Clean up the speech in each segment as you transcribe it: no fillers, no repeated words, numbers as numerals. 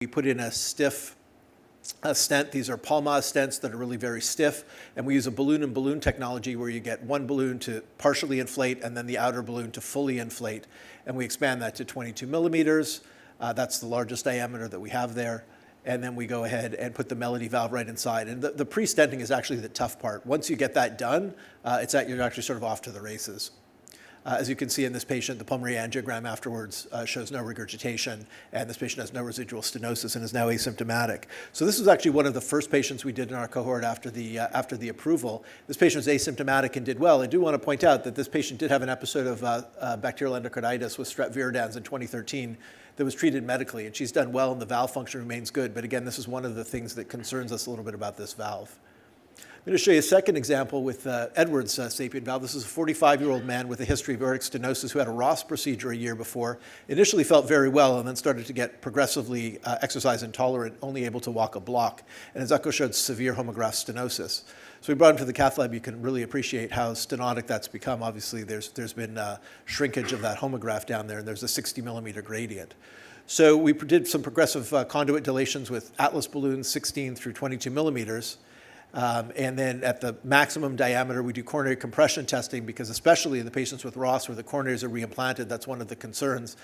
We put in a stiff stent. These are Palmaz stents that are really very stiff, and we use a balloon-in-balloon technology where you get one balloon to partially inflate and then the outer balloon to fully inflate, and we expand that to 22 millimeters. That's the largest diameter that we have there, and then we go ahead and put the Melody valve right inside. And the pre-stenting is actually the tough part. Once you get that done, you're actually sort of off to the races. As you can see in this patient, the pulmonary angiogram afterwards shows no regurgitation, and this patient has no residual stenosis and is now asymptomatic. So this was actually one of the first patients we did in our cohort after the approval. This patient was asymptomatic and did well. I do want to point out that this patient did have an episode of bacterial endocarditis with strep viridans in 2013 that was treated medically, and she's done well and the valve function remains good. But again, this is one of the things that concerns us a little bit about this valve. I'm going to show you a second example with Edwards' Sapien valve. This is a 45-year-old man with a history of aortic stenosis who had a Ross procedure a year before. Initially felt very well and then started to get progressively exercise intolerant, only able to walk a block. And his echo showed severe homograph stenosis. So we brought him to the cath lab. You can really appreciate how stenotic that's become. Obviously, there's been shrinkage of that homograph down there, and there's a 60-millimeter gradient. So we did some progressive conduit dilations with Atlas balloons, 16 through 22 millimeters. And then at the maximum diameter, we do coronary compression testing because especially in the patients with Ross where the coronaries are reimplanted, that's one of the concerns.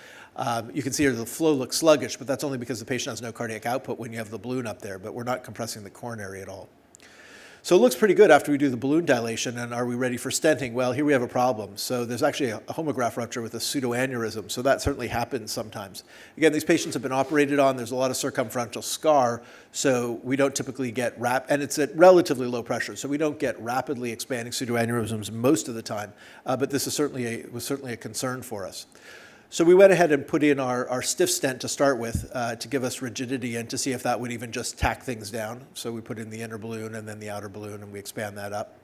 You can see here the flow looks sluggish, but that's only because the patient has no cardiac output when you have the balloon up there, but we're not compressing the coronary at all. So it looks pretty good after we do the balloon dilation, and are we ready for stenting? Well, here we have a problem. So there's actually a homograph rupture with a pseudoaneurysm, so that certainly happens sometimes. Again, these patients have been operated on. There's a lot of circumferential scar, so we don't typically get and it's at relatively low pressure, so we don't get rapidly expanding pseudoaneurysms most of the time, but this is was certainly a concern for us. So we went ahead and put in our stiff stent to start with to give us rigidity and to see if that would even just tack things down. So we put in the inner balloon and then the outer balloon, and we expand that up.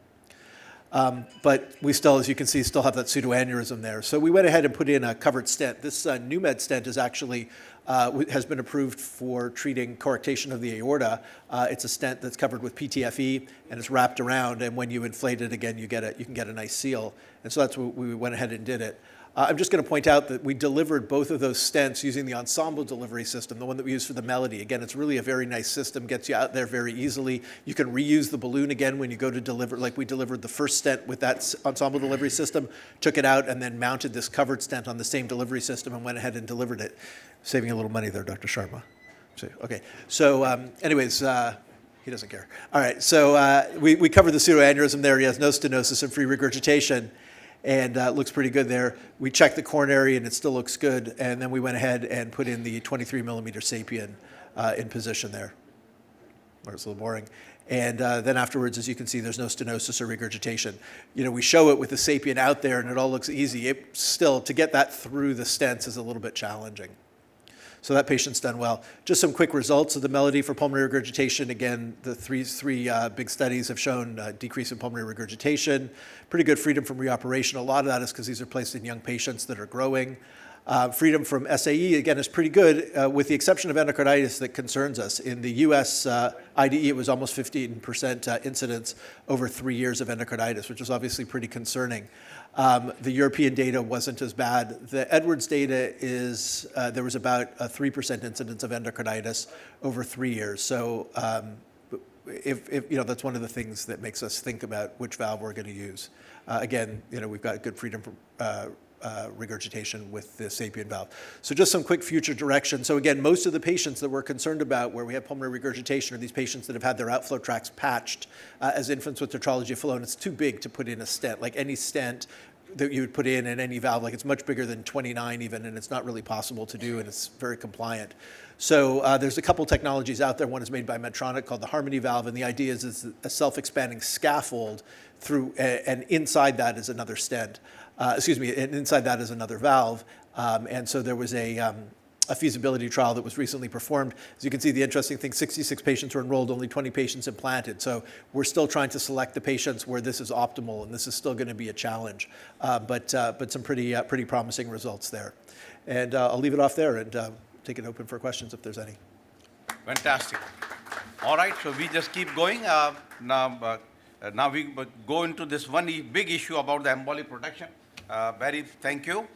But we still, as you can see, still have that pseudoaneurysm there. So we went ahead and put in a covered stent. This NewMed stent is actually has been approved for treating coarctation of the aorta. It's a stent that's covered with PTFE and it's wrapped around. And when you inflate it again, you can get a nice seal. And so that's what we went ahead and did it. I'm just going to point out that we delivered both of those stents using the ensemble delivery system, the one that we use for the Melody. Again, it's really a very nice system, gets you out there very easily. You can reuse the balloon again when you go to deliver, like we delivered the first stent with that ensemble delivery system, took it out, and then mounted this covered stent on the same delivery system and went ahead and delivered it. Saving a little money there, Dr. Sharma. Okay, so anyways, he doesn't care. All right, so we covered the pseudoaneurysm there. He has no stenosis and free regurgitation. And it looks pretty good there. We checked the coronary and it still looks good. And then we went ahead and put in the 23 millimeter Sapien in position there. Or it's a little boring. And then afterwards, as you can see, there's no stenosis or regurgitation. You know, we show it with the Sapien out there and it all looks easy. Still, to get that through the stents is a little bit challenging. So that patient's done well. Just some quick results of the Melody for pulmonary regurgitation. Again, the three big studies have shown a decrease in pulmonary regurgitation, pretty good freedom from reoperation. A lot of that is because these are placed in young patients that are growing. Freedom from SAE, again, is pretty good, with the exception of endocarditis that concerns us. In the US IDE, it was almost 15% incidence over 3 years of endocarditis, which was obviously pretty concerning. The European data wasn't as bad. The Edwards data is, there was about a 3% incidence of endocarditis over 3 years. So if you know, that's one of the things that makes us think about which valve we're going to use. Again, you know, we've got good freedom from regurgitation with the Sapien valve. So just some quick future direction. So again, most of the patients that we're concerned about where we have pulmonary regurgitation are these patients that have had their outflow tracts patched as infants with tetralogy of flow, and it's too big to put in a stent. Like any stent that you would put in any valve, like it's much bigger than 29 even, and it's not really possible to do, and it's very compliant. So there's a couple technologies out there. One is made by Medtronic called the Harmony valve, and the idea is it's a self-expanding scaffold through, and inside that is another stent. And inside that is another valve. And so there was a feasibility trial that was recently performed. As you can see, the interesting thing, 66 patients were enrolled, only 20 patients implanted. So we're still trying to select the patients where this is optimal, and this is still going to be a challenge. But some pretty promising results there. And I'll leave it off there and take it open for questions if there's any. Fantastic. All right, so we just keep going. Now we go into this one big issue about the embolic protection. Barry, thank you.